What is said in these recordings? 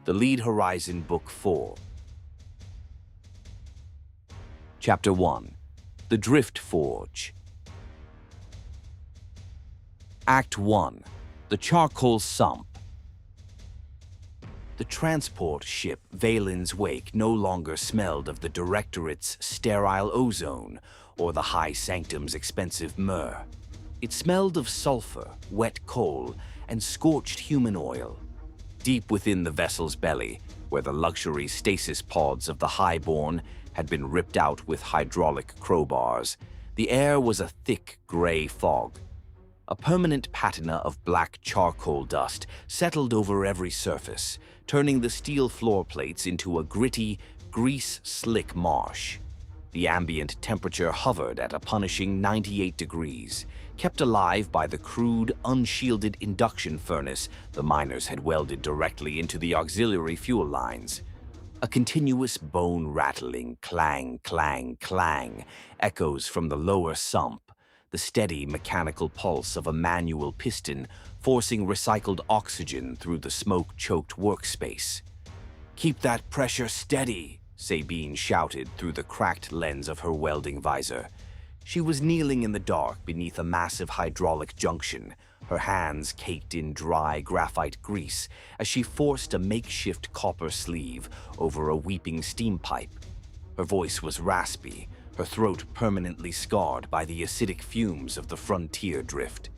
The Lead Horizon Book 4. Chapter 1. The Drift Forge. Act 1. The Charcoal Sump. The transport ship Valen's Wake no longer smelled of the Directorate's sterile ozone or the High Sanctum's expensive myrrh. It smelled of sulfur, wet coal, and scorched human oil. Deep within the vessel's belly, where the luxury stasis pods of the Highborn had been ripped out with hydraulic crowbars, the air was a thick gray fog. A permanent patina of black charcoal dust settled over every surface, turning the steel floor plates into a gritty, grease-slick marsh. The ambient temperature hovered at a punishing 98 degrees, kept alive by the crude, unshielded induction furnace the miners had welded directly into the auxiliary fuel lines. A continuous bone-rattling clang, clang, clang echoes from the lower sump, the steady mechanical pulse of a manual piston forcing recycled oxygen through the smoke-choked workspace. "Keep that pressure steady," Sabine shouted through the cracked lens of her welding visor. She was kneeling in the dark beneath a massive hydraulic junction, her hands caked in dry graphite grease as she forced a makeshift copper sleeve over a weeping steam pipe. Her voice was raspy, her throat permanently scarred by the acidic fumes of the frontier drift.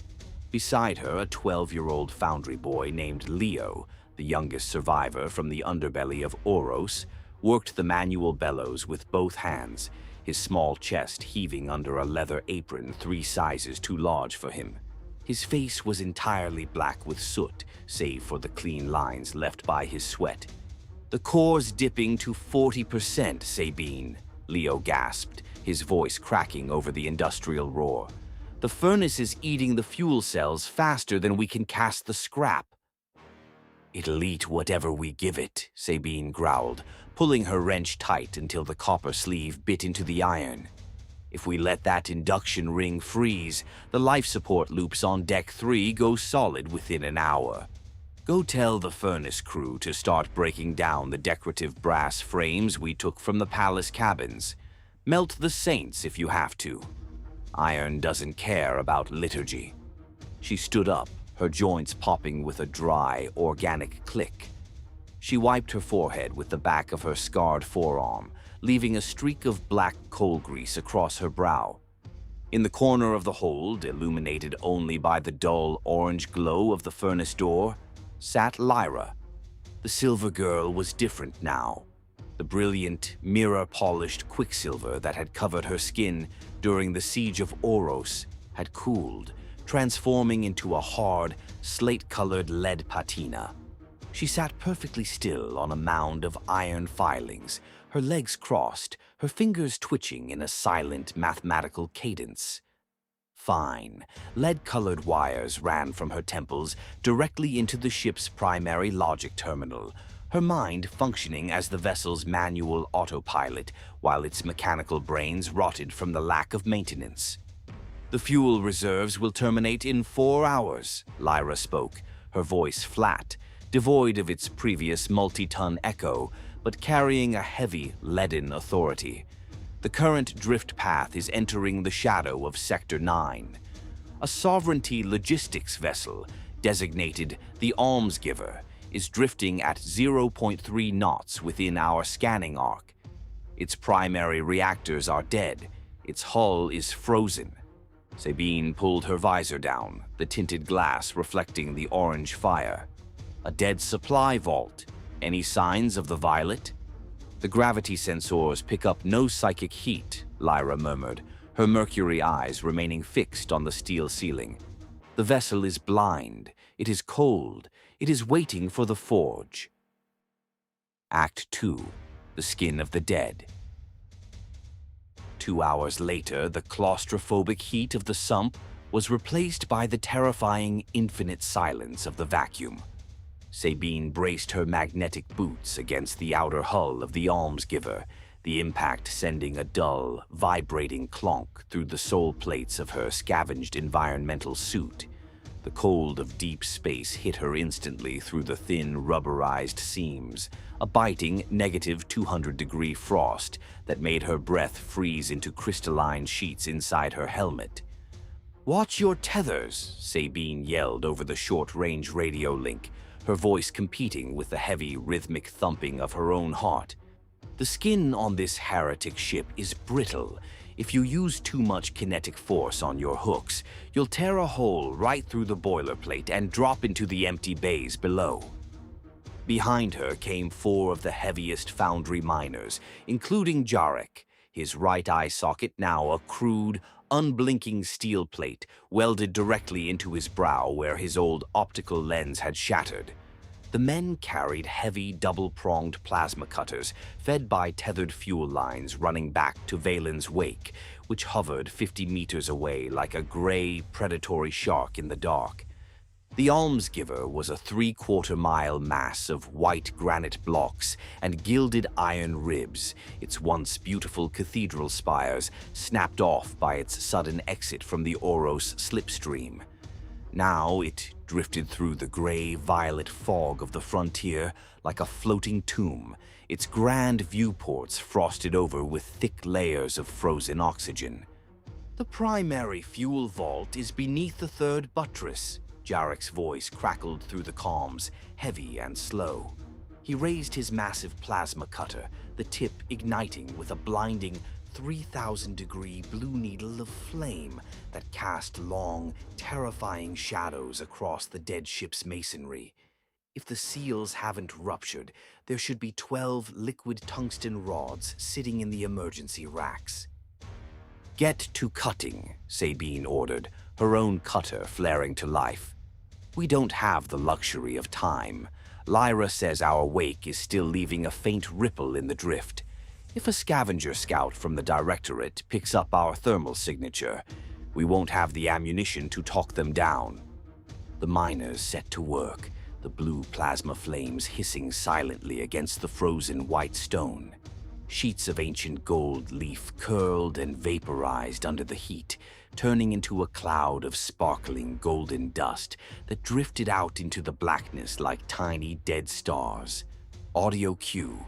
Beside her, a 12-year-old foundry boy named Leo, the youngest survivor from the underbelly of Oros, worked the manual bellows with both hands, his small chest heaving under a leather apron 3 sizes too large for him. His face was entirely black with soot, save for the clean lines left by his sweat. "The core's dipping to 40%, Sabine," Leo gasped, his voice cracking over the industrial roar. "The furnace is eating the fuel cells faster than we can cast the scrap." "It'll eat whatever we give it," Sabine growled, pulling her wrench tight until the copper sleeve bit into the iron. "If we let that induction ring freeze, the life support loops on Deck 3 go solid within an hour. Go tell the furnace crew to start breaking down the decorative brass frames we took from the palace cabins. Melt the saints if you have to. Iron doesn't care about liturgy." She stood up, her joints popping with a dry, organic click. She wiped her forehead with the back of her scarred forearm, leaving a streak of black coal grease across her brow. In the corner of the hold, illuminated only by the dull orange glow of the furnace door, sat Lyra. The silver girl was different now. The brilliant, mirror-polished quicksilver that had covered her skin during the siege of Oros had cooled, transforming into a hard, slate-colored lead patina. She sat perfectly still on a mound of iron filings, her legs crossed, her fingers twitching in a silent mathematical cadence. Fine, lead-colored wires ran from her temples directly into the ship's primary logic terminal, her mind functioning as the vessel's manual autopilot while its mechanical brains rotted from the lack of maintenance. "The fuel reserves will terminate in 4 hours, Lyra spoke, her voice flat, devoid of its previous multi-ton echo, but carrying a heavy, leaden authority. "The current drift path is entering the shadow of Sector 9. A Sovereignty logistics vessel, designated the Almsgiver, is drifting at 0.3 knots within our scanning arc. Its primary reactors are dead. Its hull is frozen." Sabine pulled her visor down, the tinted glass reflecting the orange fire. "A dead supply vault. Any signs of the violet?" "The gravity sensors pick up no psychic heat," Lyra murmured, her mercury eyes remaining fixed on the steel ceiling. "The vessel is blind. It is cold. It is waiting for the forge." Act 2. The Skin of the Dead. 2 hours later, the claustrophobic heat of the sump was replaced by the terrifying infinite silence of the vacuum. Sabine braced her magnetic boots against the outer hull of the Almsgiver, the impact sending a dull, vibrating clonk through the sole plates of her scavenged environmental suit. The cold of deep space hit her instantly through the thin, rubberized seams, a biting -200-degree frost that made her breath freeze into crystalline sheets inside her helmet. "Watch your tethers," Sabine yelled over the short-range radio link, her voice competing with the heavy, rhythmic thumping of her own heart. "The skin on this heretic ship is brittle. If you use too much kinetic force on your hooks, you'll tear a hole right through the boilerplate and drop into the empty bays below." Behind her came 4 of the heaviest foundry miners, including Jarek, his right eye socket now a crude, unblinking steel plate welded directly into his brow where his old optical lens had shattered. The men carried heavy, double-pronged plasma cutters fed by tethered fuel lines running back to Valen's wake, which hovered 50 meters away like a gray, predatory shark in the dark. The almsgiver was a 3/4-mile mass of white granite blocks and gilded iron ribs, its once beautiful cathedral spires snapped off by its sudden exit from the Oros slipstream. Now it drifted through the gray-violet fog of the frontier like a floating tomb, its grand viewports frosted over with thick layers of frozen oxygen. "The primary fuel vault is beneath the 3rd buttress," Jarek's voice crackled through the comms, heavy and slow. He raised his massive plasma cutter, the tip igniting with a blinding 3,000-degree blue needle of flame that cast long, terrifying shadows across the dead ship's masonry. If the seals haven't ruptured, there should be 12 liquid tungsten rods sitting in the emergency racks. "Get to cutting," Sabine ordered, her own cutter flaring to life. "We don't have the luxury of time. Lyra says our wake is still leaving a faint ripple in the drift. If a scavenger scout from the Directorate picks up our thermal signature, we won't have the ammunition to talk them down." The miners set to work, the blue plasma flames hissing silently against the frozen white stone. Sheets of ancient gold leaf curled and vaporized under the heat, turning into a cloud of sparkling golden dust that drifted out into the blackness like tiny dead stars. Audio cue.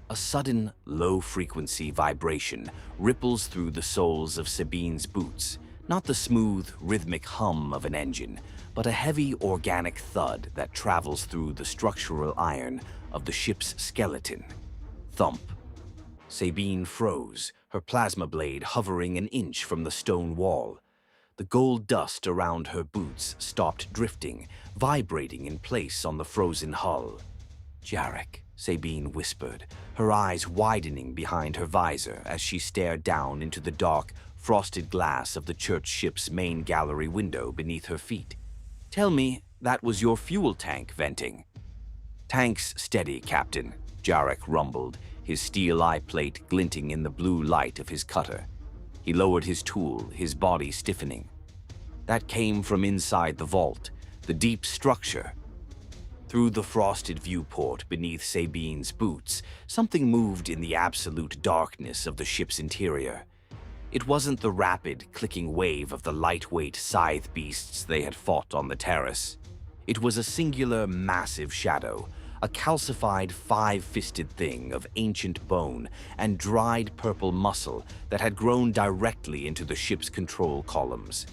A sudden, low-frequency vibration ripples through the soles of Sabine's boots, not the smooth, rhythmic hum of an engine, but a heavy, organic thud that travels through the structural iron of the ship's skeleton. Thump. Sabine froze, her plasma blade hovering an inch from the stone wall. The gold dust around her boots stopped drifting, vibrating in place on the frozen hull. "Jarek," Sabine whispered, her eyes widening behind her visor as she stared down into the dark, frosted glass of the church ship's main gallery window beneath her feet. "Tell me that was your fuel tank venting." "Tank's steady, Captain," Jarek rumbled, his steel eye plate glinting in the blue light of his cutter. He lowered his tool, his body stiffening. "That came from inside the vault, the deep structure." Through the frosted viewport beneath Sabine's boots, something moved in the absolute darkness of the ship's interior. It wasn't the rapid, clicking wave of the lightweight scythe beasts they had fought on the terrace. It was a singular, massive shadow, a calcified, 5-fisted thing of ancient bone and dried purple muscle that had grown directly into the ship's control columns.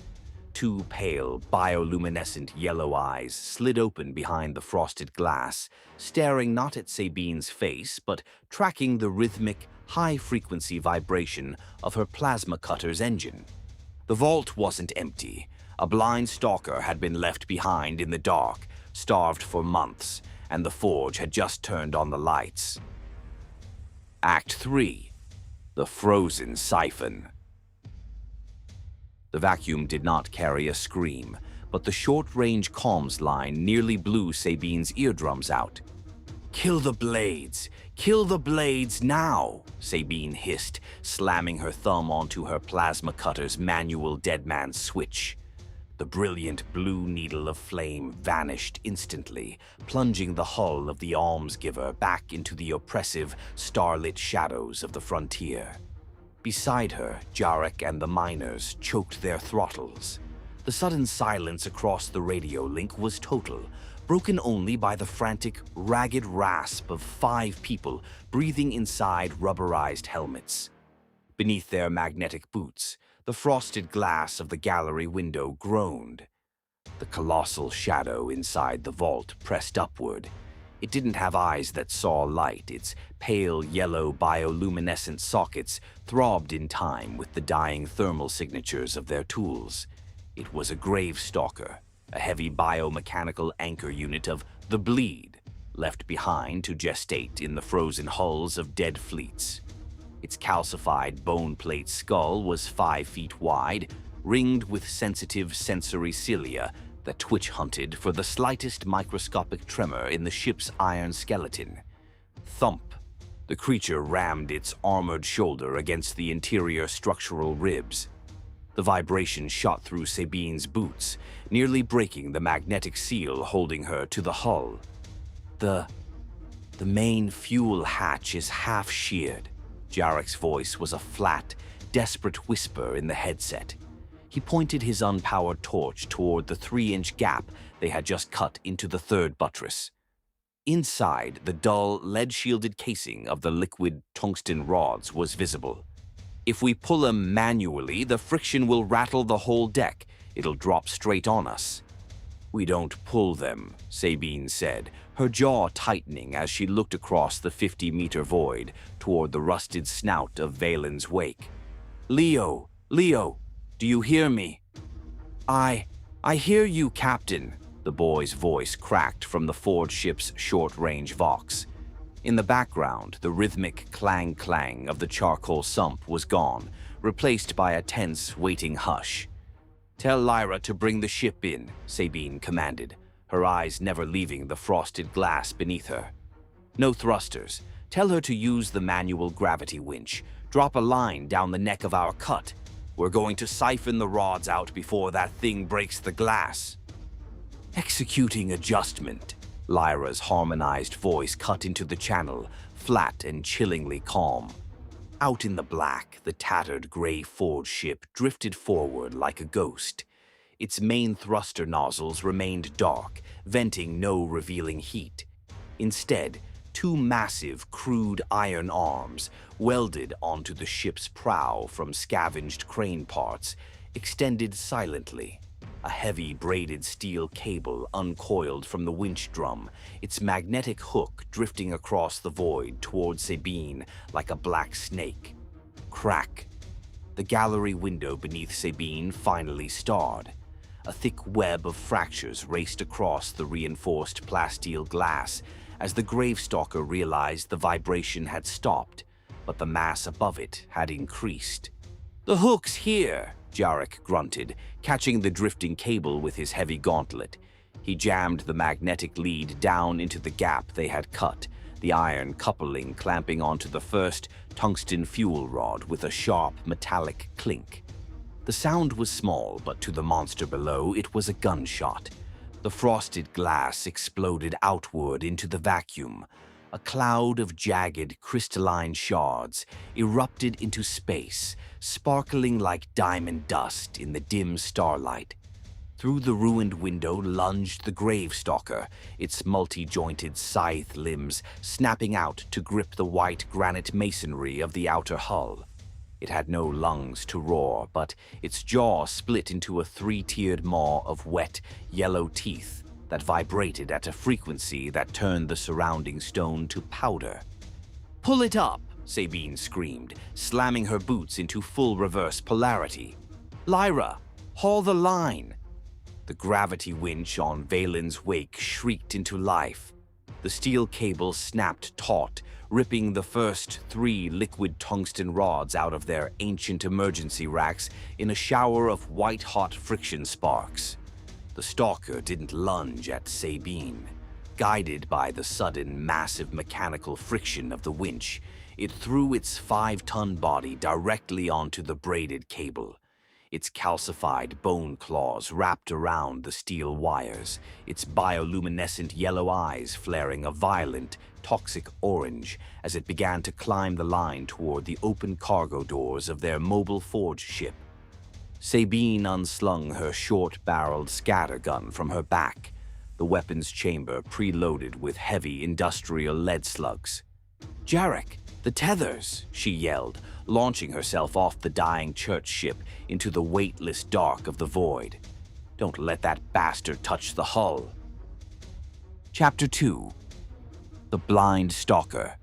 2 pale, bioluminescent yellow eyes slid open behind the frosted glass, staring not at Sabine's face, but tracking the rhythmic, high-frequency vibration of her plasma cutter's engine. The vault wasn't empty. A blind stalker had been left behind in the dark, starved for months, and the forge had just turned on the lights. Act 3. The Frozen Siphon. The vacuum did not carry a scream, but the short-range comms line nearly blew Sabine's eardrums out. "Kill the blades! Kill the blades now!" Sabine hissed, slamming her thumb onto her plasma cutter's manual deadman switch. The brilliant blue needle of flame vanished instantly, plunging the hull of the almsgiver back into the oppressive, starlit shadows of the frontier. Beside her, Jarek and the miners choked their throttles. The sudden silence across the radio link was total, broken only by the frantic, ragged rasp of 5 people breathing inside rubberized helmets. Beneath their magnetic boots, the frosted glass of the gallery window groaned. The colossal shadow inside the vault pressed upward. It didn't have eyes that saw light. Its pale yellow bioluminescent sockets throbbed in time with the dying thermal signatures of their tools. It was a grave stalker, a heavy biomechanical anchor unit of the Bleed, left behind to gestate in the frozen hulls of dead fleets. Its calcified bone plate skull was 5 feet wide, ringed with sensitive sensory cilia that twitch-hunted for the slightest microscopic tremor in the ship's iron skeleton. Thump! The creature rammed its armored shoulder against the interior structural ribs. The vibration shot through Sabine's boots, nearly breaking the magnetic seal holding her to the hull. The main fuel hatch is half-sheared. Jarek's voice was a flat, desperate whisper in the headset. He pointed his unpowered torch toward the 3-inch gap they had just cut into the 3rd buttress. Inside, the dull, lead-shielded casing of the liquid tungsten rods was visible. If we pull them manually, the friction will rattle the whole deck. It'll drop straight on us. We don't pull them, Sabine said, her jaw tightening as she looked across the 50-meter void toward the rusted snout of Valen's wake. Leo, do you hear me? I hear you, Captain, the boy's voice cracked from the forge ship's short-range Vox. In the background, the rhythmic clang-clang of the charcoal sump was gone, replaced by a tense, waiting hush. Tell Lyra to bring the ship in, Sabine commanded, her eyes never leaving the frosted glass beneath her. No thrusters. Tell her to use the manual gravity winch. Drop a line down the neck of our cut. We're going to siphon the rods out before that thing breaks the glass. Executing adjustment. Lyra's harmonized voice cut into the channel, flat and chillingly calm. Out in the black, the tattered gray forge ship drifted forward like a ghost. Its main thruster nozzles remained dark, venting no revealing heat. Instead, 2 massive, crude iron arms, welded onto the ship's prow from scavenged crane parts, extended silently. A heavy braided steel cable uncoiled from the winch drum, its magnetic hook drifting across the void toward Sabine like a black snake. Crack. The gallery window beneath Sabine finally starred. A thick web of fractures raced across the reinforced plasteel glass as the gravestalker realized the vibration had stopped, but the mass above it had increased. The hook's here, Jarek grunted, catching the drifting cable with his heavy gauntlet. He jammed the magnetic lead down into the gap they had cut, the iron coupling clamping onto the first tungsten fuel rod with a sharp metallic clink. The sound was small, but to the monster below it was a gunshot. The frosted glass exploded outward into the vacuum. A cloud of jagged, crystalline shards erupted into space, sparkling like diamond dust in the dim starlight. Through the ruined window lunged the gravestalker, its multi-jointed scythe limbs snapping out to grip the white granite masonry of the outer hull. It had no lungs to roar, but its jaw split into a 3-tiered maw of wet, yellow teeth that vibrated at a frequency that turned the surrounding stone to powder. "Pull it up!" Sabine screamed, slamming her boots into full reverse polarity. "Lyra, haul the line!" The gravity winch on Valen's wake shrieked into life. The steel cable snapped taut, ripping the first 3 liquid tungsten rods out of their ancient emergency racks in a shower of white-hot friction sparks. The stalker didn't lunge at Sabine. Guided by the sudden, massive mechanical friction of the winch, it threw its 5-ton body directly onto the braided cable. Its calcified bone claws wrapped around the steel wires, its bioluminescent yellow eyes flaring a violent, toxic orange as it began to climb the line toward the open cargo doors of their mobile forge ship. Sabine unslung her short-barreled scattergun from her back, the weapon's chamber preloaded with heavy industrial lead slugs. "Jarek, the tethers!" she yelled, launching herself off the dying church ship into the weightless dark of the void. "Don't let that bastard touch the hull." Chapter 2. The Blind Stalker.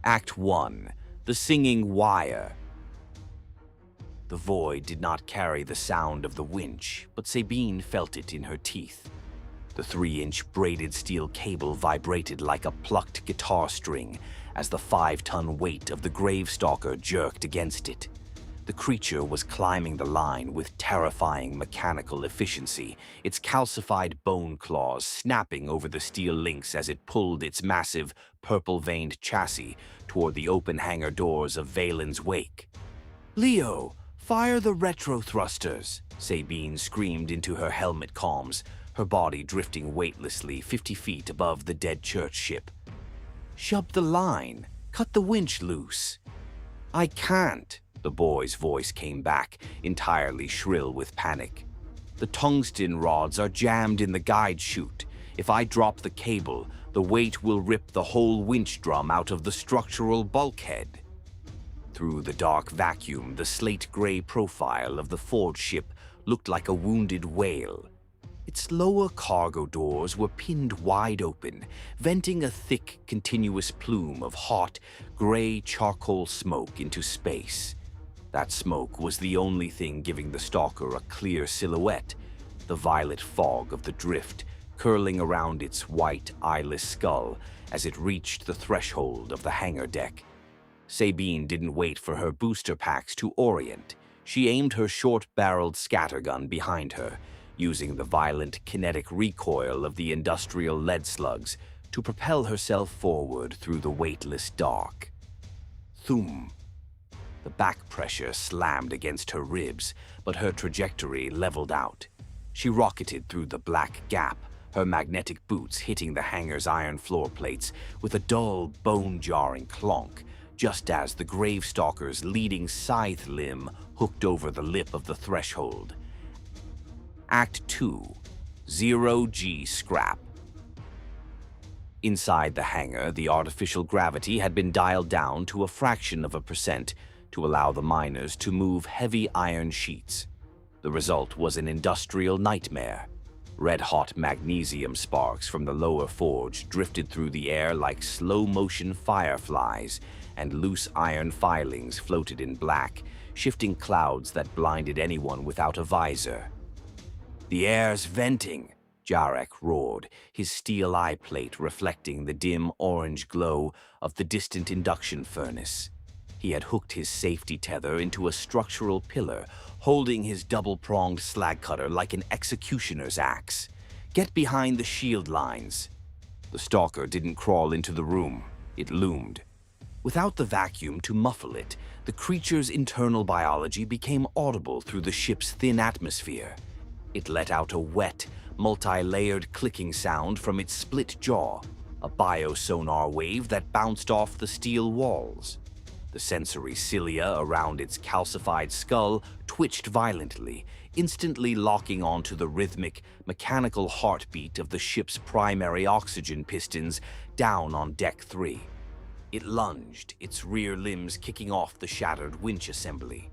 Act 1. The Singing Wire. The void did not carry the sound of the winch, but Sabine felt it in her teeth. The 3-inch braided steel cable vibrated like a plucked guitar string as the 5-ton weight of the Gravestalker jerked against it. The creature was climbing the line with terrifying mechanical efficiency, its calcified bone claws snapping over the steel links as it pulled its massive, purple-veined chassis toward the open hangar doors of Valen's wake. "Leo, fire the retro thrusters!" Sabine screamed into her helmet comms, her body drifting weightlessly 50 feet above the dead church ship. "Shub the line! Cut the winch loose!" "I can't!" The boy's voice came back, entirely shrill with panic. "The tungsten rods are jammed in the guide chute. If I drop the cable, the weight will rip the whole winch drum out of the structural bulkhead." Through the dark vacuum, the slate-gray profile of the forge ship looked like a wounded whale. Its lower cargo doors were pinned wide open, venting a thick, continuous plume of hot, gray charcoal smoke into space. That smoke was the only thing giving the stalker a clear silhouette, the violet fog of the drift curling around its white, eyeless skull as it reached the threshold of the hangar deck. Sabine didn't wait for her booster packs to orient. She aimed her short-barreled scattergun behind her, using the violent kinetic recoil of the industrial lead slugs to propel herself forward through the weightless dark. Thum! The back pressure slammed against her ribs, but her trajectory leveled out. She rocketed through the black gap, her magnetic boots hitting the hangar's iron floor plates with a dull, bone-jarring clonk, just as the Gravestalker's leading scythe limb hooked over the lip of the threshold. Act 2. 0G Scrap. Inside the hangar, the artificial gravity had been dialed down to a fraction of a percent to allow the miners to move heavy iron sheets. The result was an industrial nightmare. Red-hot magnesium sparks from the lower forge drifted through the air like slow-motion fireflies, and loose iron filings floated in black, shifting clouds that blinded anyone without a visor. "The air's venting," Jarek roared, his steel eye plate reflecting the dim orange glow of the distant induction furnace. He had hooked his safety tether into a structural pillar, holding his double-pronged slag cutter like an executioner's axe. "Get behind the shield lines." The stalker didn't crawl into the room. It loomed. Without the vacuum to muffle it, the creature's internal biology became audible through the ship's thin atmosphere. It let out a wet, multi-layered clicking sound from its split jaw, a biosonar wave that bounced off the steel walls. The sensory cilia around its calcified skull twitched violently, instantly locking onto the rhythmic, mechanical heartbeat of the ship's primary oxygen pistons down on Deck 3. It lunged, its rear limbs kicking off the shattered winch assembly.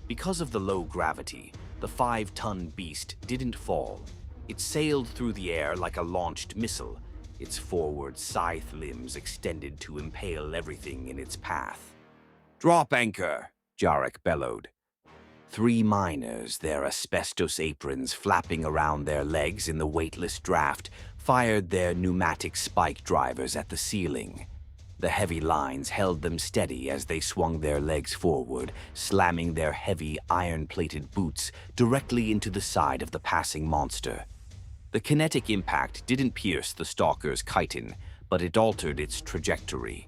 Because of the low gravity, the 5-ton beast didn't fall. It sailed through the air like a launched missile, its forward scythe limbs extended to impale everything in its path. "Drop anchor!" Jarek bellowed. 3 miners, their asbestos aprons flapping around their legs in the weightless draft, fired their pneumatic spike drivers at the ceiling. The heavy lines held them steady as they swung their legs forward, slamming their heavy, iron-plated boots directly into the side of the passing monster. The kinetic impact didn't pierce the stalker's chitin, but it altered its trajectory.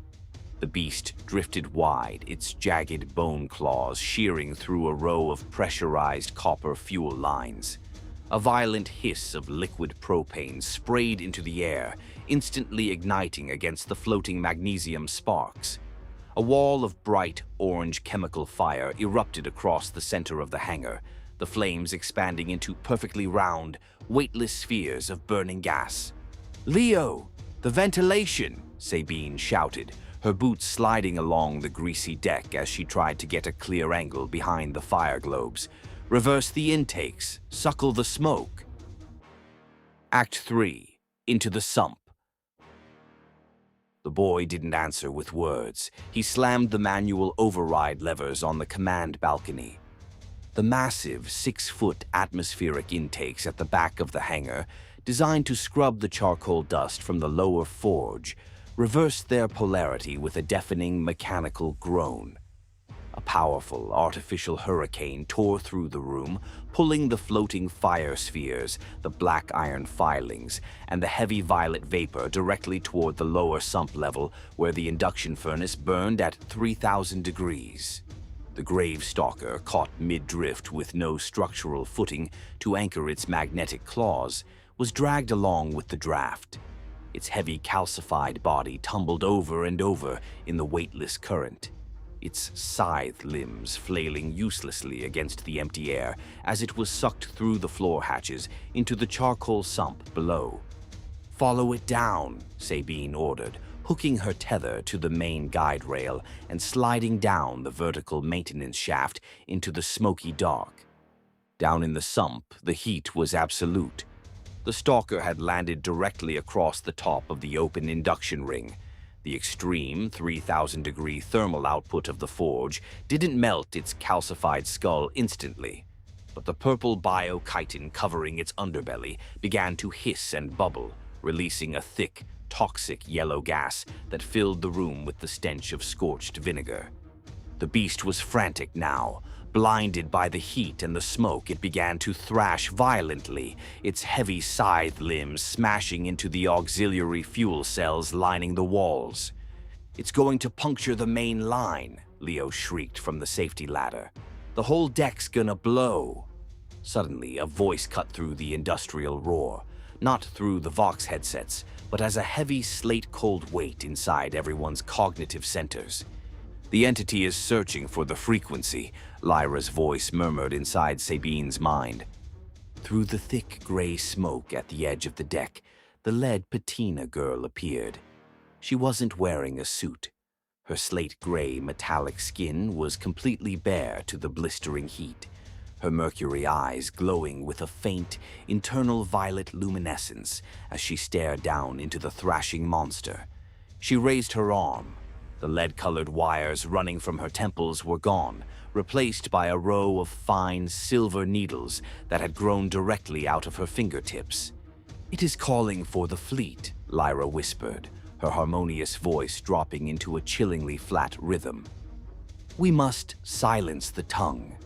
The beast drifted wide, its jagged bone claws shearing through a row of pressurized copper fuel lines. A violent hiss of liquid propane sprayed into the air, instantly igniting against the floating magnesium sparks. A wall of bright orange chemical fire erupted across the center of the hangar, the flames expanding into perfectly round, weightless spheres of burning gas. "Leo! The ventilation!" Sabine shouted, her boots sliding along the greasy deck as she tried to get a clear angle behind the fire globes. "Reverse the intakes, suckle the smoke." Act 3. Into the sump. The boy didn't answer with words. He slammed the manual override levers on the command balcony. The massive 6-foot atmospheric intakes at the back of the hangar, designed to scrub the charcoal dust from the lower forge, reversed their polarity with a deafening mechanical groan. A powerful artificial hurricane tore through the room, pulling the floating fire spheres, the black iron filings, and the heavy violet vapor directly toward the lower sump level where the induction furnace burned at 3,000 degrees. The Gravestalker, caught mid-drift with no structural footing to anchor its magnetic claws, was dragged along with the draft. Its heavy calcified body tumbled over and over in the weightless current, its scythe limbs flailing uselessly against the empty air as it was sucked through the floor hatches into the charcoal sump below. "Follow it down," Sabine ordered, hooking her tether to the main guide rail and sliding down the vertical maintenance shaft into the smoky dark. Down in the sump, the heat was absolute. The stalker had landed directly across the top of the open induction ring. The extreme 3,000-degree thermal output of the forge didn't melt its calcified skull instantly, but the purple biochitin covering its underbelly began to hiss and bubble, releasing a thick, toxic yellow gas that filled the room with the stench of scorched vinegar. The beast was frantic now. Blinded by the heat and the smoke, it began to thrash violently, its heavy scythe limbs smashing into the auxiliary fuel cells lining the walls. "It's going to puncture the main line," Leo shrieked from the safety ladder. "The whole deck's gonna blow." Suddenly, a voice cut through the industrial roar, not through the Vox headsets, but as a heavy slate-cold weight inside everyone's cognitive centers. "The entity is searching for the frequency," Lyra's voice murmured inside Sabine's mind. Through the thick gray smoke at the edge of the deck, the lead patina girl appeared. She wasn't wearing a suit. Her slate-gray metallic skin was completely bare to the blistering heat, her mercury eyes glowing with a faint, internal violet luminescence as she stared down into the thrashing monster. She raised her arm. The lead-colored wires running from her temples were gone, replaced by a row of fine silver needles that had grown directly out of her fingertips. "It is calling for the fleet," Lyra whispered, her harmonious voice dropping into a chillingly flat rhythm. "We must silence the tongue."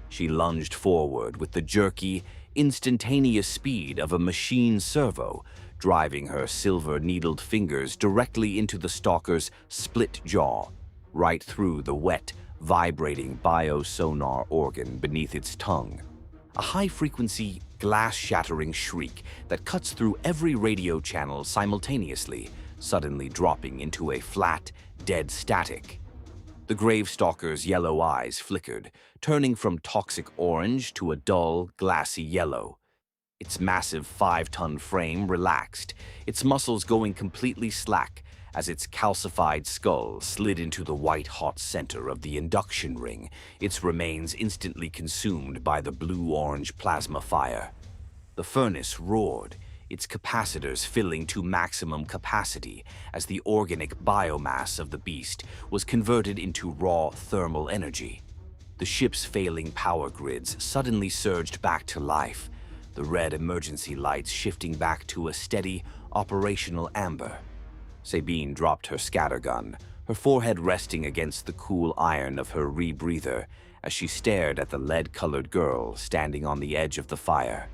She lunged forward with the jerky, instantaneous speed of a machine servo, driving her silver-needled fingers directly into the stalker's split jaw, right through the wet, vibrating biosonar organ beneath its tongue. A high-frequency, glass-shattering shriek that cuts through every radio channel simultaneously, suddenly dropping into a flat, dead static. The Gravestalker's yellow eyes flickered, turning from toxic orange to a dull, glassy yellow. Its massive 5-ton frame relaxed, its muscles going completely slack as its calcified skull slid into the white-hot center of the induction ring, its remains instantly consumed by the blue-orange plasma fire. The furnace roared, its capacitors filling to maximum capacity as the organic biomass of the beast was converted into raw thermal energy. The ship's failing power grids suddenly surged back to life, the red emergency lights shifting back to a steady, operational amber. Sabine dropped her scattergun, her forehead resting against the cool iron of her rebreather as she stared at the lead-colored girl standing on the edge of the fire.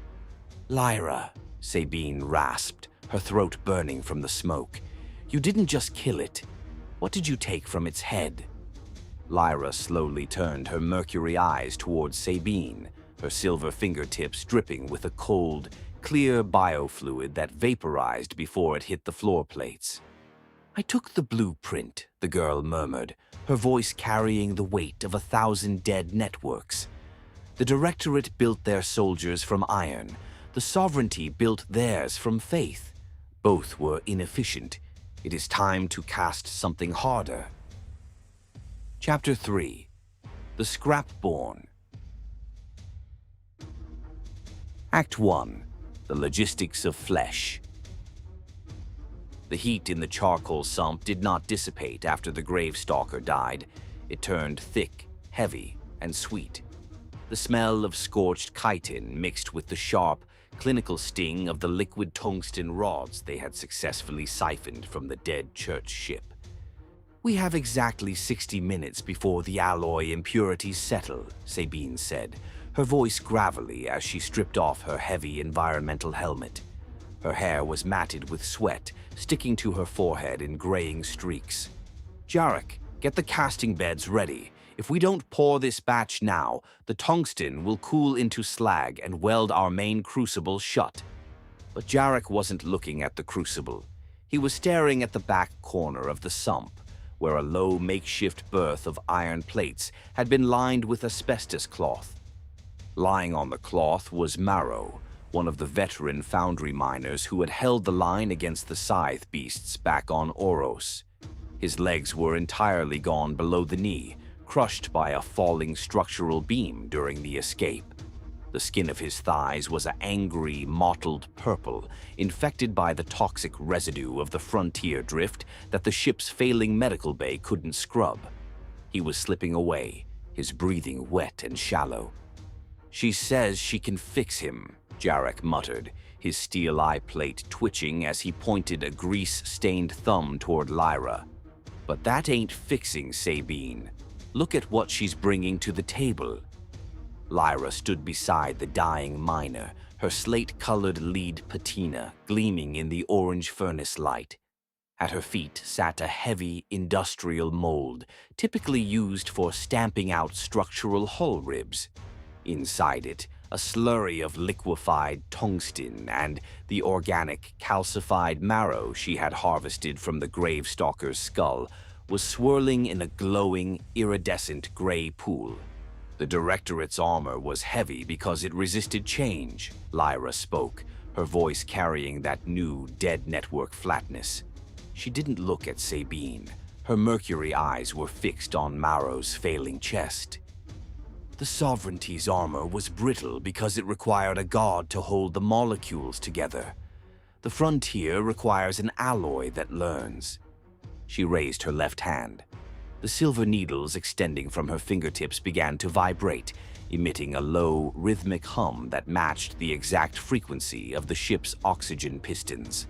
"Lyra," Sabine rasped, her throat burning from the smoke. "You didn't just kill it. What did you take from its head?" Lyra slowly turned her mercury eyes towards Sabine, her silver fingertips dripping with a cold, clear biofluid that vaporized before it hit the floor plates. I took the blueprint, the girl murmured, her voice carrying the weight of 1,000 dead networks. The Directorate built their soldiers from iron. The Sovereignty built theirs from faith. Both were inefficient. It is time to cast something harder. Chapter 3. The Scrap-Born. Act 1. The Logistics of Flesh. The heat in the charcoal sump did not dissipate after the Gravestalker died. It turned thick, heavy, and sweet. The smell of scorched chitin mixed with the sharp, clinical sting of the liquid tungsten rods they had successfully siphoned from the dead church ship. "We have exactly 60 minutes before the alloy impurities settle," Sabine said, her voice gravelly as she stripped off her heavy environmental helmet. Her hair was matted with sweat, sticking to her forehead in graying streaks. "Jarek, get the casting beds ready. If we don't pour this batch now, the tungsten will cool into slag and weld our main crucible shut." But Jarek wasn't looking at the crucible. He was staring at the back corner of the sump, where a low makeshift berth of iron plates had been lined with asbestos cloth. Lying on the cloth was Marrow, one of the veteran foundry miners who had held the line against the scythe beasts back on Oros. His legs were entirely gone below the knee, crushed by a falling structural beam during the escape. The skin of his thighs was an angry, mottled purple, infected by the toxic residue of the frontier drift that the ship's failing medical bay couldn't scrub. He was slipping away, his breathing wet and shallow. "She says she can fix him," Jarek muttered, his steel eye plate twitching as he pointed a grease-stained thumb toward Lyra. "But that ain't fixing, Sabine. Look at what she's bringing to the table." Lyra stood beside the dying miner, her slate-colored lead patina gleaming in the orange furnace light. At her feet sat a heavy industrial mold, typically used for stamping out structural hull ribs. Inside it, a slurry of liquefied tungsten and the organic, calcified marrow she had harvested from the Gravestalker's skull was swirling in a glowing, iridescent gray pool. The Directorate's armor was heavy because it resisted change, Lyra spoke, her voice carrying that new, dead network flatness. She didn't look at Sabine. Her mercury eyes were fixed on Marrow's failing chest. "The Sovereignty's armor was brittle because it required a god to hold the molecules together. The Frontier requires an alloy that learns." She raised her left hand. The silver needles extending from her fingertips began to vibrate, emitting a low, rhythmic hum that matched the exact frequency of the ship's oxygen pistons.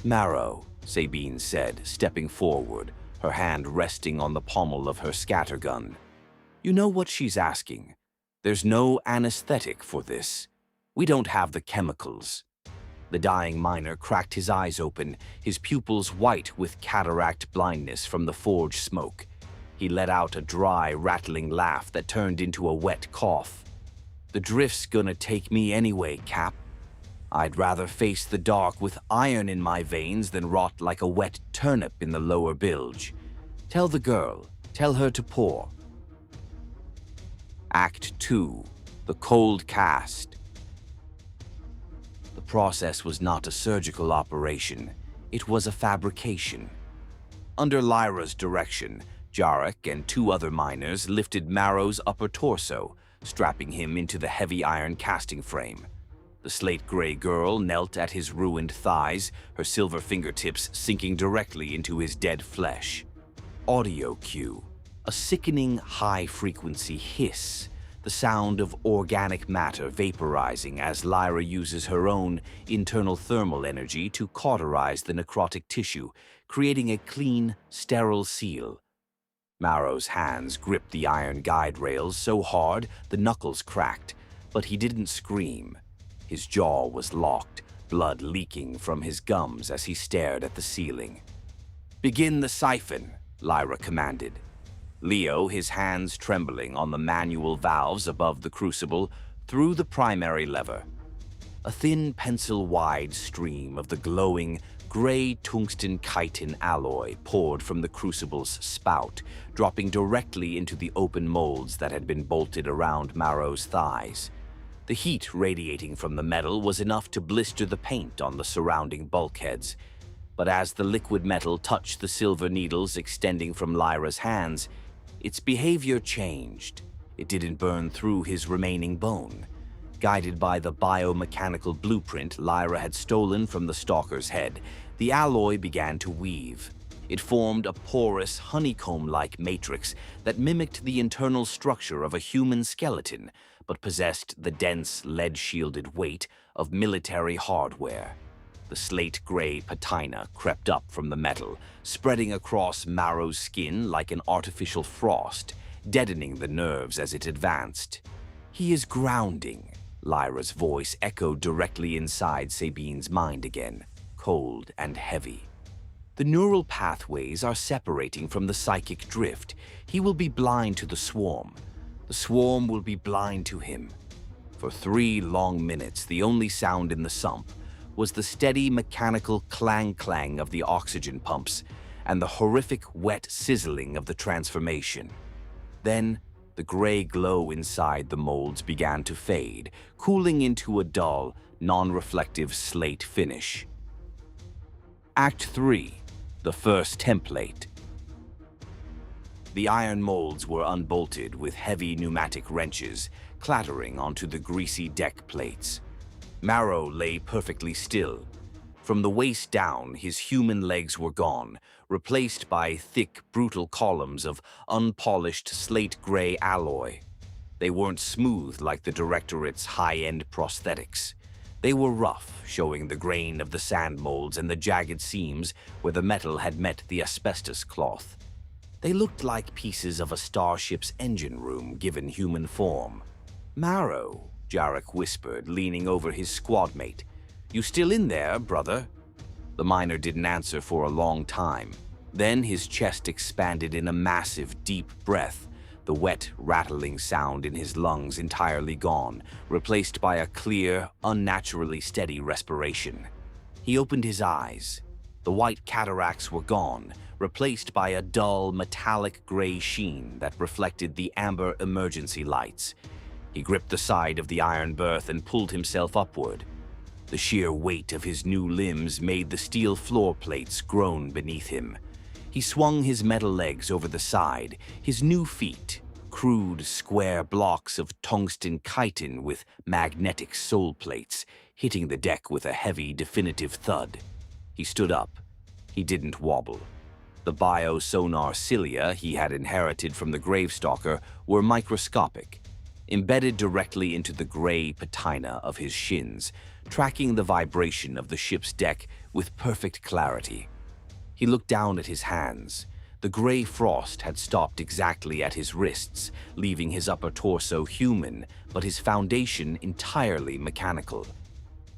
"Marrow," Sabine said, stepping forward, her hand resting on the pommel of her scattergun. "You know what she's asking. There's no anesthetic for this. We don't have the chemicals." The dying miner cracked his eyes open, his pupils white with cataract blindness from the forge smoke. He let out a dry, rattling laugh that turned into a wet cough. "The drift's gonna take me anyway, Cap. I'd rather face the dark with iron in my veins than rot like a wet turnip in the lower bilge. Tell the girl, tell her to pour." Act 2. The Cold Cast. The process was not a surgical operation. It was a fabrication. Under Lyra's direction, Jarek and 2 other miners lifted Marrow's upper torso, strapping him into the heavy iron casting frame. The slate-gray girl knelt at his ruined thighs, her silver fingertips sinking directly into his dead flesh. Audio cue. A sickening high-frequency hiss, the sound of organic matter vaporizing as Lyra uses her own internal thermal energy to cauterize the necrotic tissue, creating a clean, sterile seal. Marrow's hands gripped the iron guide rails so hard the knuckles cracked, but he didn't scream. His jaw was locked, blood leaking from his gums as he stared at the ceiling. "Begin the siphon," Lyra commanded. Leo, his hands trembling on the manual valves above the crucible, threw the primary lever. A thin pencil-wide stream of the glowing gray tungsten chitin alloy poured from the crucible's spout, dropping directly into the open molds that had been bolted around Marrow's thighs. The heat radiating from the metal was enough to blister the paint on the surrounding bulkheads. But as the liquid metal touched the silver needles extending from Lyra's hands, its behavior changed. It didn't burn through his remaining bone. Guided by the biomechanical blueprint Lyra had stolen from the stalker's head, the alloy began to weave. It formed a porous, honeycomb-like matrix that mimicked the internal structure of a human skeleton, but possessed the dense, lead-shielded weight of military hardware. The slate-gray patina crept up from the metal, spreading across Marrow's skin like an artificial frost, deadening the nerves as it advanced. "He is grounding," Lyra's voice echoed directly inside Sabine's mind again, cold and heavy. "The neural pathways are separating from the psychic drift. He will be blind to the swarm. The swarm will be blind to him." For 3 long minutes, the only sound in the sump was the steady mechanical clang-clang of the oxygen pumps and the horrific wet sizzling of the transformation. Then, the gray glow inside the molds began to fade, cooling into a dull, non-reflective slate finish. Act 3. The first template. The iron molds were unbolted with heavy pneumatic wrenches, clattering onto the greasy deck plates. Marrow lay perfectly still. From the waist down, his human legs were gone, replaced by thick, brutal columns of unpolished slate-gray alloy. They weren't smooth like the Directorate's high-end prosthetics. They were rough, showing the grain of the sand molds and the jagged seams where the metal had met the asbestos cloth. They looked like pieces of a starship's engine room given human form. "Marrow," Jarek whispered, leaning over his squad mate. "You still in there, brother?" The miner didn't answer for a long time. Then his chest expanded in a massive, deep breath, the wet, rattling sound in his lungs entirely gone, replaced by a clear, unnaturally steady respiration. He opened his eyes. The white cataracts were gone, replaced by a dull, metallic gray sheen that reflected the amber emergency lights. He gripped the side of the iron berth and pulled himself upward. The sheer weight of his new limbs made the steel floor plates groan beneath him. He swung his metal legs over the side, his new feet, crude, square blocks of tungsten chitin with magnetic sole plates, hitting the deck with a heavy, definitive thud. He stood up. He didn't wobble. The biosonar cilia he had inherited from the Gravestalker were microscopic, embedded directly into the gray patina of his shins, tracking the vibration of the ship's deck with perfect clarity. He looked down at his hands. The gray frost had stopped exactly at his wrists, leaving his upper torso human, but his foundation entirely mechanical.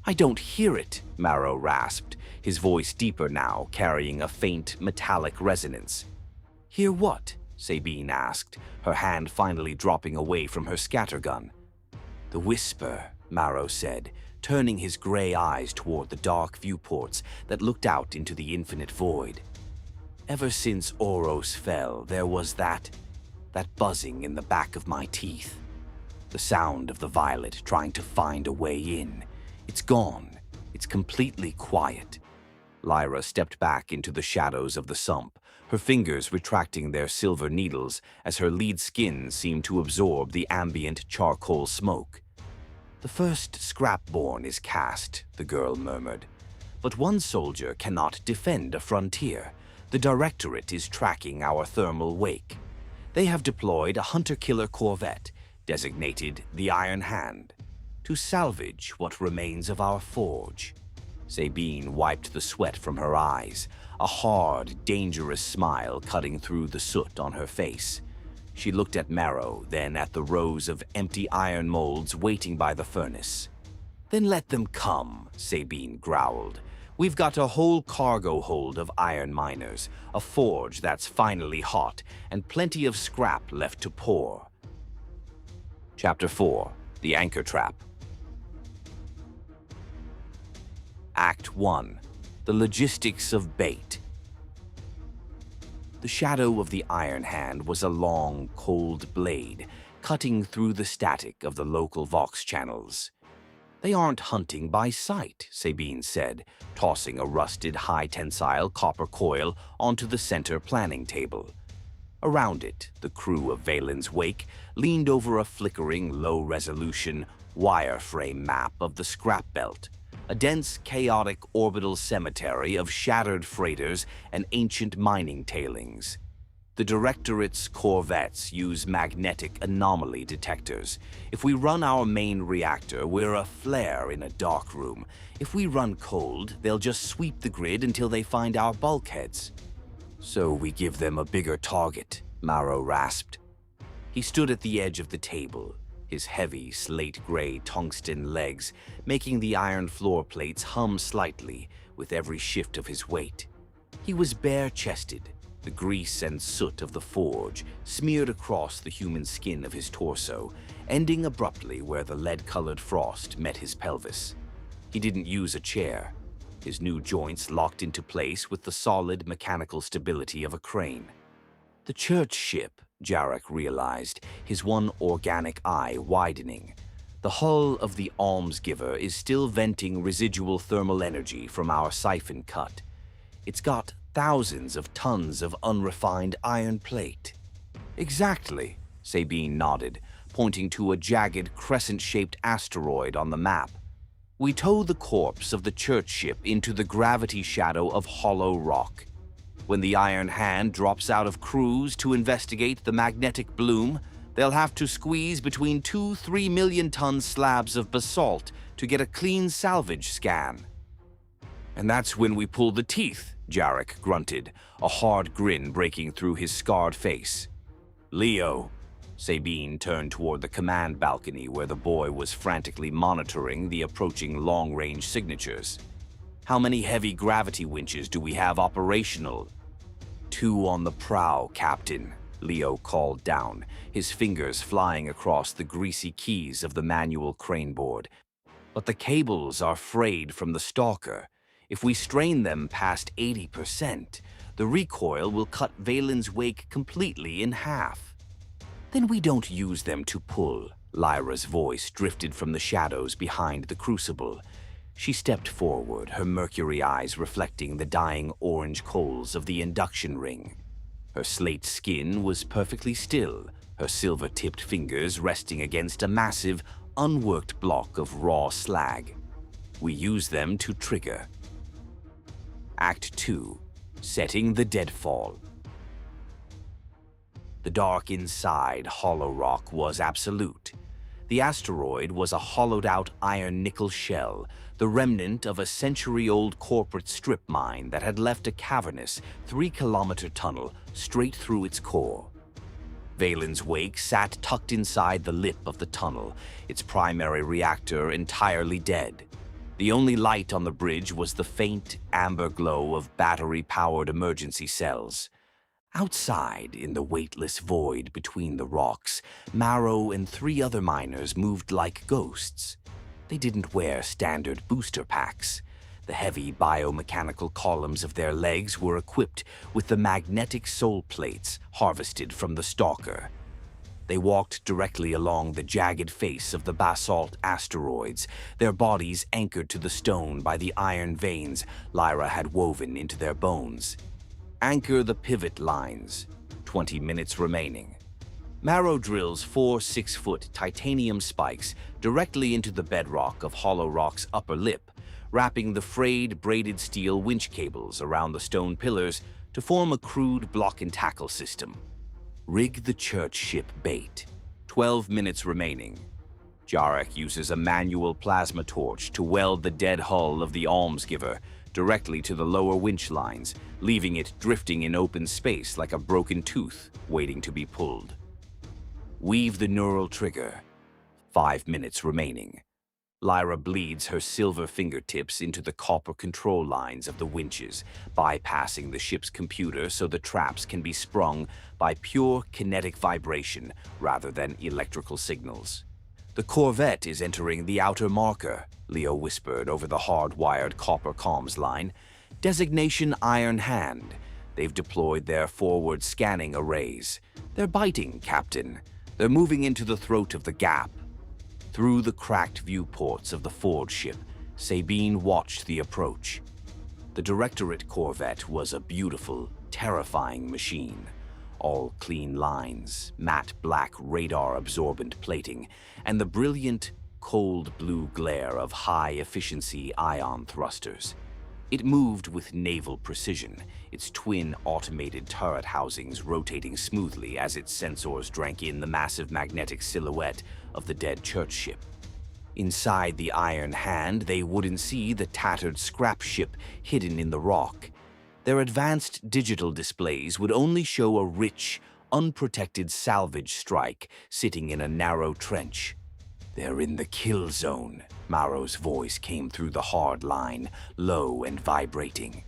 "I don't hear it," Marrow rasped, his voice deeper now, carrying a faint, metallic resonance. "Hear what?" Sabine asked, her hand finally dropping away from her scattergun. "The whisper," Marrow said, turning his gray eyes toward the dark viewports that looked out into the infinite void. "Ever since Oros fell, there was that buzzing in the back of my teeth. The sound of the violet trying to find a way in. It's gone. It's completely quiet." Lyra stepped back into the shadows of the sump, her fingers retracting their silver needles as her lead skin seemed to absorb the ambient charcoal smoke. "The first Scrap-Born is cast," the girl murmured. "But one soldier cannot defend a frontier. The Directorate is tracking our thermal wake. They have deployed a hunter-killer corvette, designated the Iron Hand, to salvage what remains of our forge." Sabine wiped the sweat from her eyes, a hard, dangerous smile cutting through the soot on her face. She looked at Marrow, then at the rows of empty iron molds waiting by the furnace. "Then let them come," Sabine growled. "We've got a whole cargo hold of iron miners, a forge that's finally hot, and plenty of scrap left to pour." Chapter 4. The Anchor Trap. Act 1. The Logistics of Bait. The shadow of the Iron Hand was a long, cold blade, cutting through the static of the local Vox channels. "They aren't hunting by sight," Sabine said, tossing a rusted high-tensile copper coil onto the center planning table. Around it, the crew of Valen's Wake leaned over a flickering, low-resolution, wireframe map of the scrap belt, a dense, chaotic orbital cemetery of shattered freighters and ancient mining tailings. The Directorate's corvettes use magnetic anomaly detectors. If we run our main reactor, we're a flare in a dark room. If we run cold, they'll just sweep the grid until they find our bulkheads. "So we give them a bigger target," Maro rasped. He stood at the edge of the table, his heavy, slate-gray tungsten legs making the iron floor plates hum slightly with every shift of his weight. He was bare-chested, the grease and soot of the forge smeared across the human skin of his torso, ending abruptly where the lead-colored frost met his pelvis. He didn't use a chair, his new joints locked into place with the solid mechanical stability of a crane. The church ship, Jarek realized, his one organic eye widening. The hull of the Almsgiver is still venting residual thermal energy from our siphon cut. It's got thousands of tons of unrefined iron plate. "Exactly," Sabine nodded, pointing to a jagged, crescent-shaped asteroid on the map. "We tow the corpse of the church ship into the gravity shadow of Hollow Rock. When the Iron Hand drops out of cruise to investigate the magnetic bloom, they'll have to squeeze between 2-3 million-ton slabs of basalt to get a clean salvage scan." "And that's when we pull the teeth," Jarek grunted, a hard grin breaking through his scarred face. "Leo," Sabine turned toward the command balcony where the boy was frantically monitoring the approaching long-range signatures. "How many heavy gravity winches do we have operational?" "2 on the prow, Captain," Leo called down, his fingers flying across the greasy keys of the manual crane board. "But the cables are frayed from the stalker. If we strain them past 80%, the recoil will cut Valen's Wake completely in half." "Then we don't use them to pull." Lyra's voice drifted from the shadows behind the crucible. She stepped forward, her mercury eyes reflecting the dying orange coals of the induction ring. Her slate skin was perfectly still, her silver-tipped fingers resting against a massive, unworked block of raw slag. "We use them to trigger." Act 2. Setting the Deadfall. The dark inside Hollow Rock was absolute. The asteroid was a hollowed-out iron-nickel shell, the remnant of a century-old corporate strip mine that had left a cavernous, 3-kilometer tunnel straight through its core. Valen's Wake sat tucked inside the lip of the tunnel, its primary reactor entirely dead. The only light on the bridge was the faint, amber glow of battery-powered emergency cells. Outside, in the weightless void between the rocks, Maro and 3 other miners moved like ghosts. They didn't wear standard booster packs. The heavy biomechanical columns of their legs were equipped with the magnetic soul plates harvested from the stalker. They walked directly along the jagged face of the basalt asteroids, their bodies anchored to the stone by the iron veins Lyra had woven into their bones. "Anchor the pivot lines." 20 minutes remaining. Maro drills 4 6-foot titanium spikes directly into the bedrock of Hollow Rock's upper lip, wrapping the frayed, braided steel winch cables around the stone pillars to form a crude block-and-tackle system. Rig the church ship bait. 12 minutes remaining. Jarek uses a manual plasma torch to weld the dead hull of the Almsgiver directly to the lower winch lines, leaving it drifting in open space like a broken tooth waiting to be pulled. Weave the neural trigger. 5 minutes remaining. Lyra bleeds her silver fingertips into the copper control lines of the winches, bypassing the ship's computer so the traps can be sprung by pure kinetic vibration rather than electrical signals. "The corvette is entering the outer marker," Leo whispered over the hard-wired copper comms line. "Designation Iron Hand. They've deployed their forward scanning arrays. They're biting, Captain. They're moving into the throat of the gap." Through the cracked viewports of the Ford ship, Sabine watched the approach. The Directorate corvette was a beautiful, terrifying machine. All clean lines, matte black radar-absorbent plating, and the brilliant, cold blue glare of high-efficiency ion thrusters. It moved with naval precision, its twin automated turret housings rotating smoothly as its sensors drank in the massive magnetic silhouette of the dead church ship. Inside the Iron Hand, they wouldn't see the tattered scrap ship hidden in the rock. Their advanced digital displays would only show a rich, unprotected salvage strike sitting in a narrow trench. "They're in the kill zone," Maro's voice came through the hard line, low and vibrating.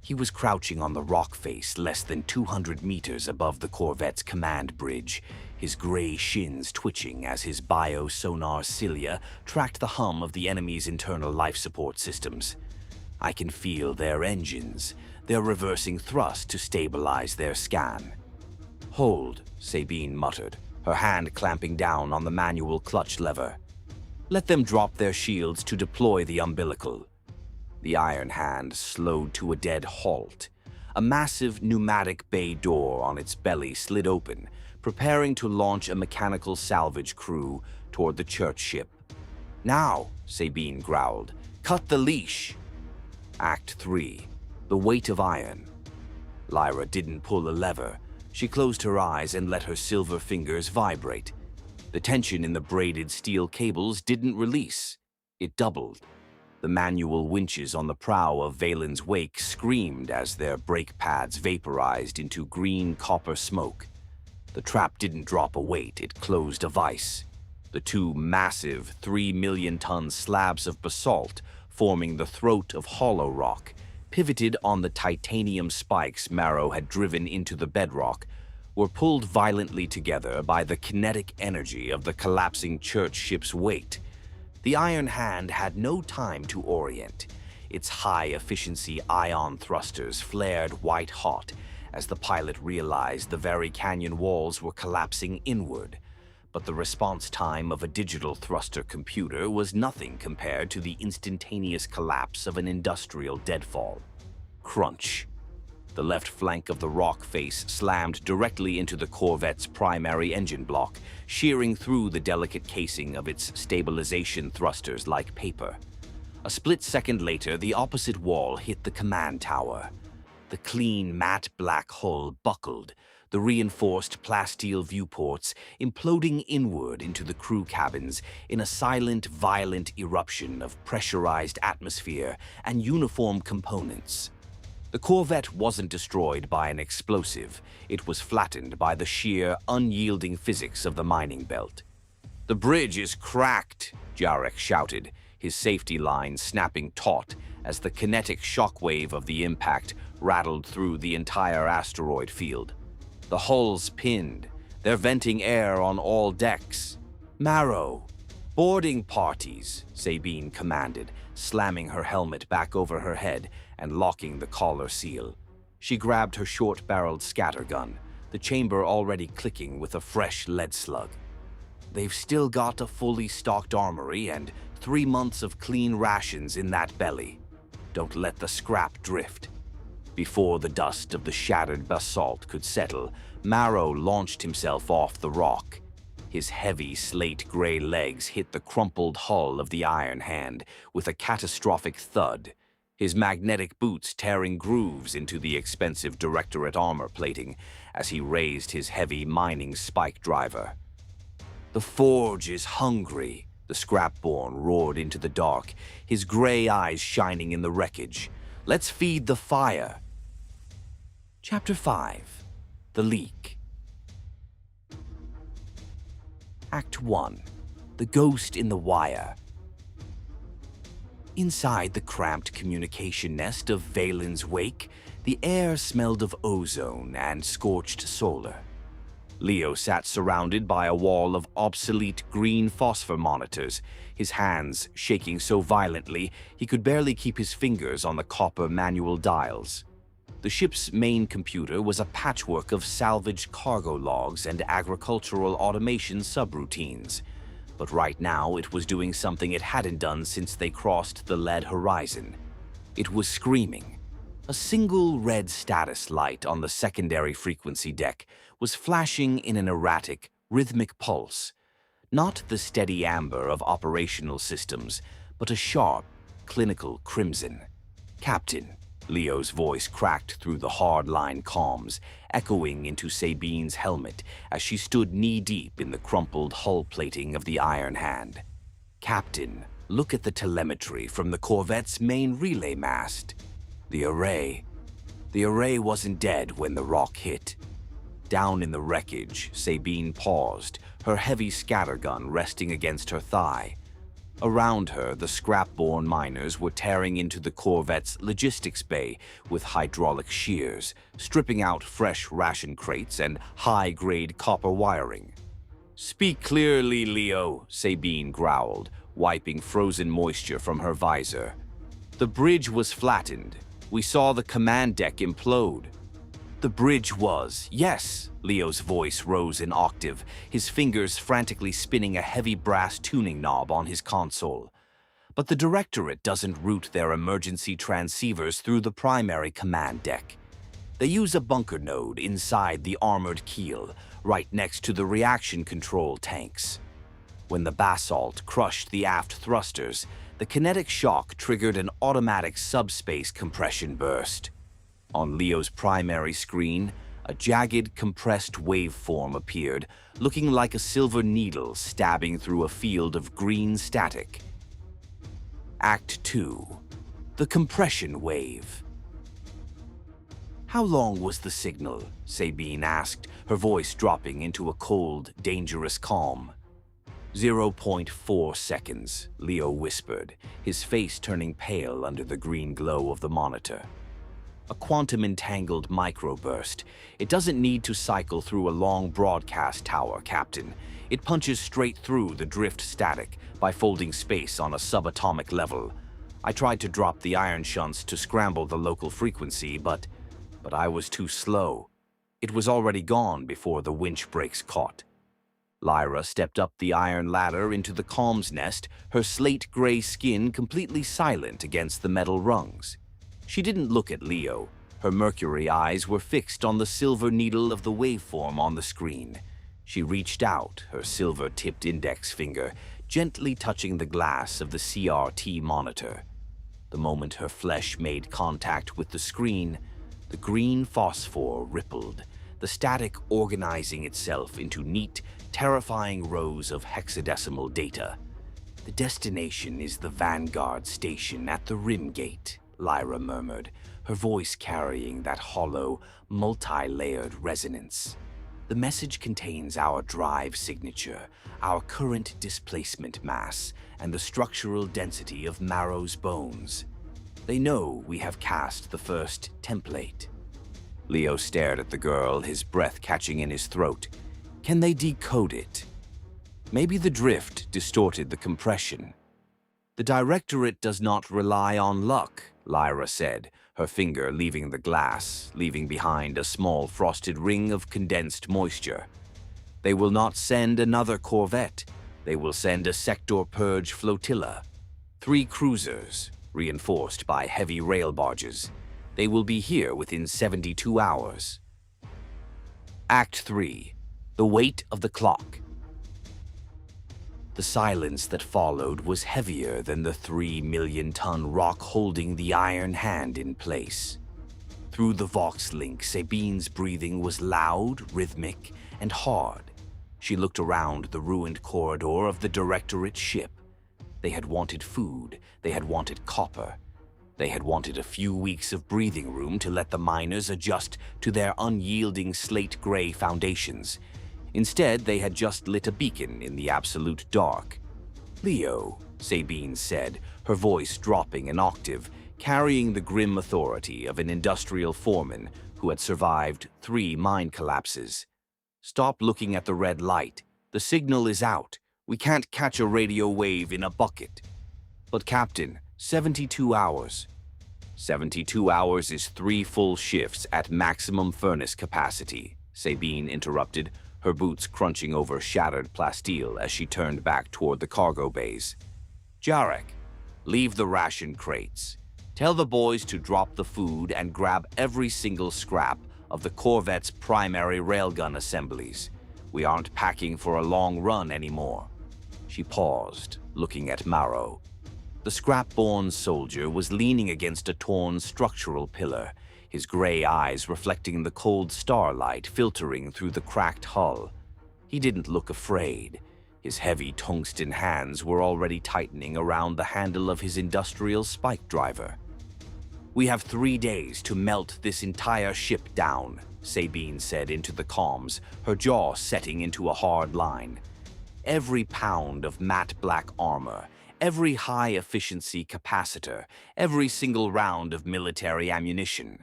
He was crouching on the rock face less than 200 meters above the corvette's command bridge, his gray shins twitching as his biosonar cilia tracked the hum of the enemy's internal life support systems. "I can feel their engines. They're reversing thrust to stabilize their scan." "Hold," Sabine muttered, her hand clamping down on the manual clutch lever. "Let them drop their shields to deploy the umbilical." The Iron Hand slowed to a dead halt. A massive pneumatic bay door on its belly slid open, preparing to launch a mechanical salvage crew toward the church ship. "Now," Sabine growled, "cut the leash." Act 3. The Weight of Iron. Lyra didn't pull a lever. She closed her eyes and let her silver fingers vibrate. The tension in the braided steel cables didn't release. It doubled. The manual winches on the prow of Valen's Wake screamed as their brake pads vaporized into green copper smoke. The trap didn't drop a weight, it closed a vise. The two massive 3-million-ton slabs of basalt forming the throat of hollow rock, pivoted on the titanium spikes Maro had driven into the bedrock, were pulled violently together by the kinetic energy of the collapsing church ship's weight. The Iron Hand had no time to orient. Its high-efficiency ion thrusters flared white-hot as the pilot realized the very canyon walls were collapsing inward. But the response time of a digital thruster computer was nothing compared to the instantaneous collapse of an industrial deadfall. Crunch. The left flank of the rock face slammed directly into the corvette's primary engine block, shearing through the delicate casing of its stabilization thrusters like paper. A split second later, the opposite wall hit the command tower. The clean, matte black hull buckled, the reinforced plasteel viewports imploding inward into the crew cabins in a silent, violent eruption of pressurized atmosphere and uniform components. The corvette wasn't destroyed by an explosive. It was flattened by the sheer, unyielding physics of the mining belt. "The bridge is cracked," Jarek shouted, his safety line snapping taut as the kinetic shockwave of the impact rattled through the entire asteroid field. "The hull's pinned. They're venting air on all decks." "Maro, boarding parties," Sabine commanded, slamming her helmet back over her head and locking the collar seal. She grabbed her short-barreled scattergun, the chamber already clicking with a fresh lead slug. "They've still got a fully stocked armory and 3 months of clean rations in that belly. Don't let the scrap drift." Before the dust of the shattered basalt could settle, Maro launched himself off the rock. His heavy slate-gray legs hit the crumpled hull of the Iron Hand with a catastrophic thud, his magnetic boots tearing grooves into the expensive Directorate armor plating as he raised his heavy mining spike driver. "The Forge is hungry," the Scrap-Born roared into the dark, his gray eyes shining in the wreckage. "Let's feed the fire." Chapter 5. The Leak. Act 1. The Ghost in the Wire. Inside the cramped communication nest of Valen's Wake, the air smelled of ozone and scorched solar. Leo sat surrounded by a wall of obsolete green phosphor monitors, his hands shaking so violently he could barely keep his fingers on the copper manual dials. The ship's main computer was a patchwork of salvaged cargo logs and agricultural automation subroutines. But right now it was doing something it hadn't done since they crossed the lead horizon. It was screaming. A single red status light on the secondary frequency deck was flashing in an erratic, rhythmic pulse. Not the steady amber of operational systems, but a sharp, clinical crimson. "Captain," Leo's voice cracked through the hard-line comms, echoing into Sabine's helmet as she stood knee-deep in the crumpled hull plating of the Iron Hand. "Captain, look at the telemetry from the corvette's main relay mast. The array wasn't dead when the rock hit." Down in the wreckage, Sabine paused, her heavy scattergun resting against her thigh. Around her, the Scrap-Born miners were tearing into the corvette's logistics bay with hydraulic shears, stripping out fresh ration crates and high-grade copper wiring. "Speak clearly, Leo," Sabine growled, wiping frozen moisture from her visor. "The bridge was flattened. We saw the command deck implode." "The bridge was, yes." Leo's voice rose an octave, his fingers frantically spinning a heavy brass tuning knob on his console. "But the Directorate doesn't route their emergency transceivers through the primary command deck. They use a bunker node inside the armored keel, right next to the reaction control tanks. When the basalt crushed the aft thrusters, the kinetic shock triggered an automatic subspace compression burst. On Leo's primary screen, a jagged, compressed waveform appeared, looking like a silver needle stabbing through a field of green static. Act 2. The Compression Wave. "How long was the signal?" Sabine asked, her voice dropping into a cold, dangerous calm. 0.4 seconds, Leo whispered, his face turning pale under the green glow of the monitor. "A quantum-entangled microburst. It doesn't need to cycle through a long broadcast tower, Captain. It punches straight through the drift static by folding space on a subatomic level. I tried to drop the iron shunts to scramble the local frequency, but I was too slow. It was already gone before the winch brakes caught." Lyra stepped up the iron ladder into the comms nest, her slate-gray skin completely silent against the metal rungs. She didn't look at Leo. Her mercury eyes were fixed on the silver needle of the waveform on the screen. She reached out, her silver-tipped index finger gently touching the glass of the CRT monitor. The moment her flesh made contact with the screen, the green phosphor rippled, the static organizing itself into neat, terrifying rows of hexadecimal data. "The destination is the Vanguard station at the rim gate," Lyra murmured, her voice carrying that hollow, multi-layered resonance. "The message contains our drive signature, our current displacement mass, and the structural density of Marrow's bones. They know we have cast the first template." Leo stared at the girl, his breath catching in his throat. Can they decode it? Maybe the drift distorted the compression. "The Directorate does not rely on luck," Lyra said, her finger leaving the glass, leaving behind a small frosted ring of condensed moisture. "They will not send another corvette. They will send a sector purge flotilla. 3 cruisers, reinforced by heavy rail barges. They will be here within 72 hours. Act 3. The Weight of the Clock. The silence that followed was heavier than the 3-million-ton rock holding the Iron Hand in place. Through the Vox link, Sabine's breathing was loud, rhythmic, and hard. She looked around the ruined corridor of the Directorate ship. They had wanted food, they had wanted copper. They had wanted a few weeks of breathing room to let the miners adjust to their unyielding slate-gray foundations. Instead, they had just lit a beacon in the absolute dark. "Leo," Sabine said, her voice dropping an octave, carrying the grim authority of an industrial foreman who had survived 3 mine collapses. Stop looking at the red light. The signal is out. We can't catch a radio wave in a bucket. But Captain, 72 hours. 72 hours is 3 full shifts at maximum furnace capacity, Sabine interrupted, her boots crunching over shattered plasteel as she turned back toward the cargo bays. Jarek, leave the ration crates. Tell the boys to drop the food and grab every single scrap of the Corvette's primary railgun assemblies. We aren't packing for a long run anymore. She paused, looking at Maro. The Scrap-Born soldier was leaning against a torn structural pillar, his gray eyes reflecting the cold starlight filtering through the cracked hull. He didn't look afraid. His heavy tungsten hands were already tightening around the handle of his industrial spike driver. We have 3 days to melt this entire ship down, Sabine said into the comms, her jaw setting into a hard line. Every pound of matte black armor, every high-efficiency capacitor, every single round of military ammunition.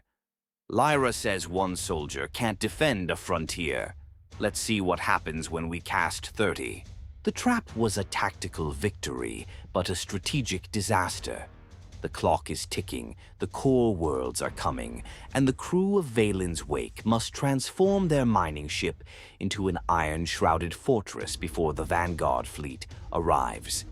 Lyra says one soldier can't defend a frontier. Let's see what happens when we cast 30. The trap was a tactical victory, but a strategic disaster. The clock is ticking, the core worlds are coming, and the crew of Valen's Wake must transform their mining ship into an iron-shrouded fortress before the Vanguard fleet arrives.